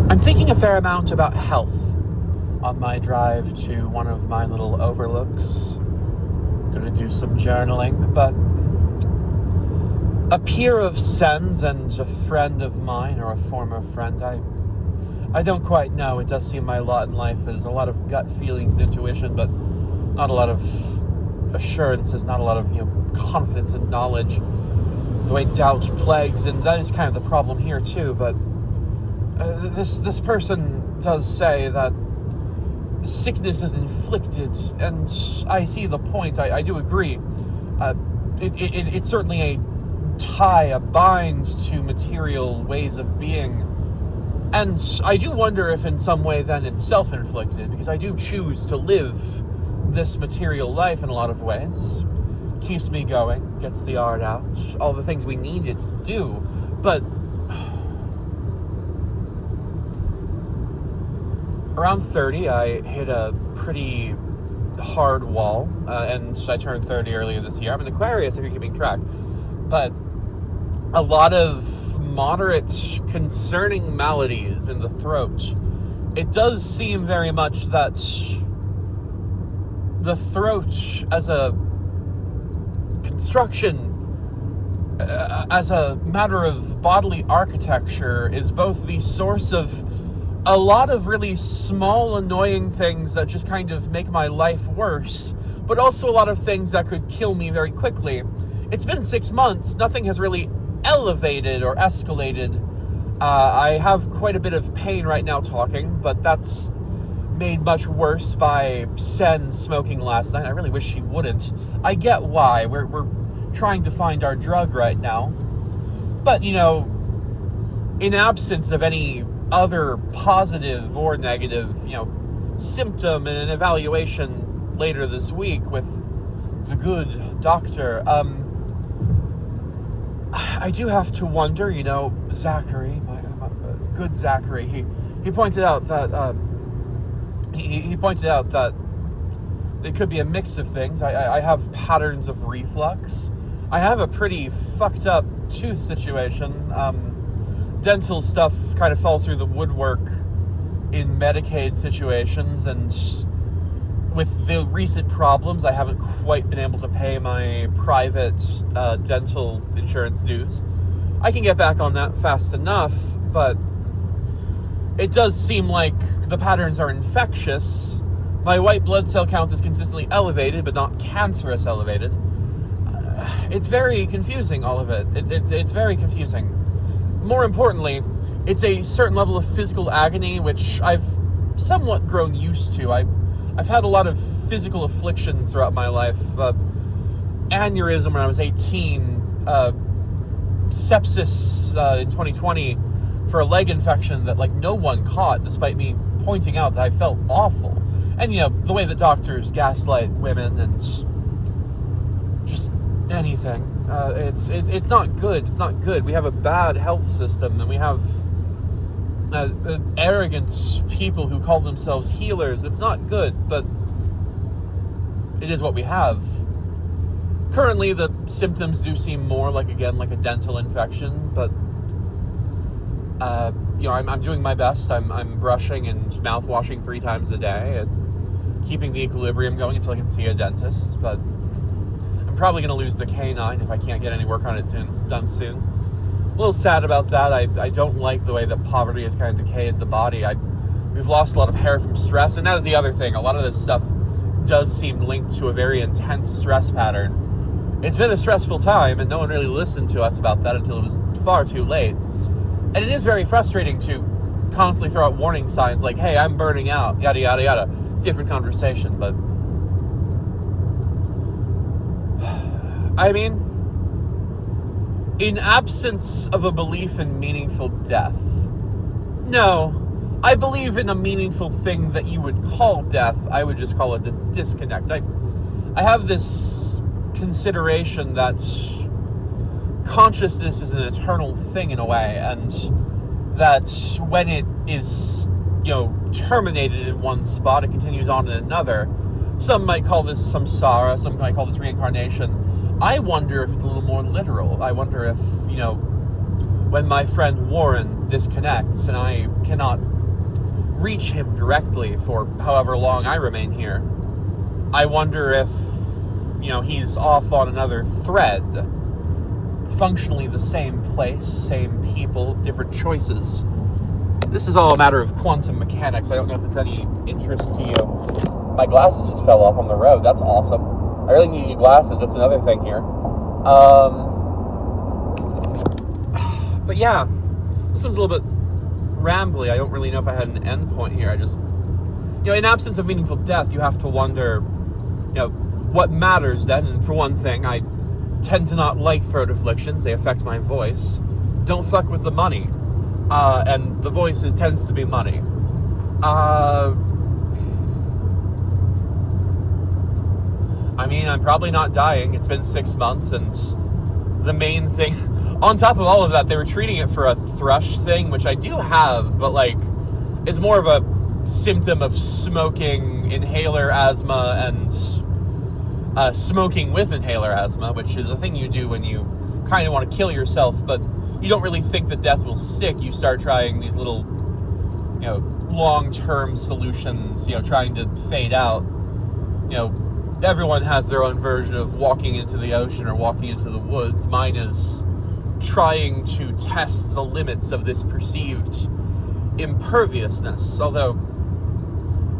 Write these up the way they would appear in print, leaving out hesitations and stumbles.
I'm thinking a fair amount about health on my drive to one of my little overlooks. Gonna do some journaling, but a peer of Sen's and a friend of mine, or a former friend, I don't quite know. It does seem my lot in life is a lot of gut feelings and intuition, but not a lot of assurances, not a lot of confidence and knowledge. The way doubt plagues, and that is kind of the problem here too. But this person does say that sickness is inflicted, and I see the point. I do agree. It's certainly a tie, a bind to material ways of being. And I do wonder if in some way then it's self-inflicted, because I do choose to live this material life in a lot of ways. Keeps me going, gets the art out, all the things we need it to do. But around 30, I hit a pretty hard wall, and I turned 30 earlier this year. I'm an Aquarius, if you're keeping track. But a lot of moderate concerning maladies in the throat. It does seem very much that the throat as a construction, as a matter of bodily architecture, is both the source of a lot of really small, annoying things that just kind of make my life worse, but also a lot of things that could kill me very quickly. It's been 6 months. Nothing has really elevated or escalated. I have quite a bit of pain right now talking, but that's made much worse by Sen smoking last night. I really wish she wouldn't. I get why. We're trying to find our drug right now. But, in absence of any other positive or negative, symptom and an evaluation later this week with the good doctor, I do have to wonder, Zachary, my good Zachary, he pointed out that he pointed out that it could be a mix of things. I have patterns of reflux. I have a pretty fucked up tooth situation. Dental stuff kind of falls through the woodwork in Medicaid situations, and with the recent problems, I haven't quite been able to pay my private dental insurance dues. I can get back on that fast enough, but it does seem like the patterns are infectious. My white blood cell count is consistently elevated, but not cancerous elevated. It's very confusing, all of it. It's very confusing. More importantly, it's a certain level of physical agony, which I've somewhat grown used to. I've had a lot of physical afflictions throughout my life. Aneurysm when I was 18, sepsis in 2020 for a leg infection that no one caught, despite me pointing out that I felt awful. And the way that doctors gaslight women and just anything. It's not good. It's not good. We have a bad health system, and we have arrogant people who call themselves healers. It's not good, but it is what we have. Currently, the symptoms do seem more like a dental infection, but I'm doing my best. I'm brushing and mouth washing 3 times a day and keeping the equilibrium going until I can see a dentist. But I'm probably going to lose the canine if I can't get any work on it done soon. A little sad about that. I don't like the way that poverty has kind of decayed the body. We've lost a lot of hair from stress, and that is the other thing. A lot of this stuff does seem linked to a very intense stress pattern. It's been a stressful time, and no one really listened to us about that until it was far too late. And it is very frustrating to constantly throw out warning signs like, hey, I'm burning out, yada, yada, yada. Different conversation, but I mean, in absence of a belief in meaningful death, no, I believe in a meaningful thing that you would call death. I would just call it a disconnect. I have this consideration that consciousness is an eternal thing in a way, and that when it is, terminated in one spot, it continues on in another. Some might call this samsara, some might call this reincarnation. I wonder if it's a little more literal. I wonder if, when my friend Warren disconnects and I cannot reach him directly for however long I remain here. I wonder if, he's off on another thread. Functionally the same place, same people, different choices. This is all a matter of quantum mechanics. I don't know if it's any interest to you. My glasses just fell off on the road. That's awesome. I really need new glasses. That's another thing here. But yeah, this one's a little bit rambly. I don't really know if I had an end point here. I just, in absence of meaningful death, you have to wonder, what matters then? And for one thing, I tend to not like throat afflictions. They affect my voice. Don't fuck with the money. And the voice tends to be money. I'm probably not dying. It's been 6 months, and the main thing, on top of all of that, they were treating it for a thrush thing, which I do have, but is more of a symptom of smoking, inhaler asthma, and smoking with inhaler asthma, which is a thing you do when you kind of want to kill yourself, but you don't really think that death will stick. You start trying these little, long-term solutions, trying to fade out. Everyone has their own version of walking into the ocean or walking into the woods. Mine is trying to test the limits of this perceived imperviousness, although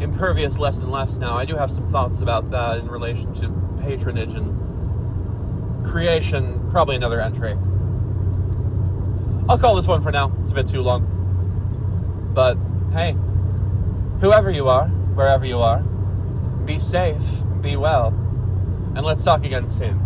impervious less and less now. I do have some thoughts about that in relation to patronage and creation. Probably another entry. I'll call this one for now. It's a bit too long. But hey, whoever you are, wherever you are, be safe, be well, and let's talk again soon.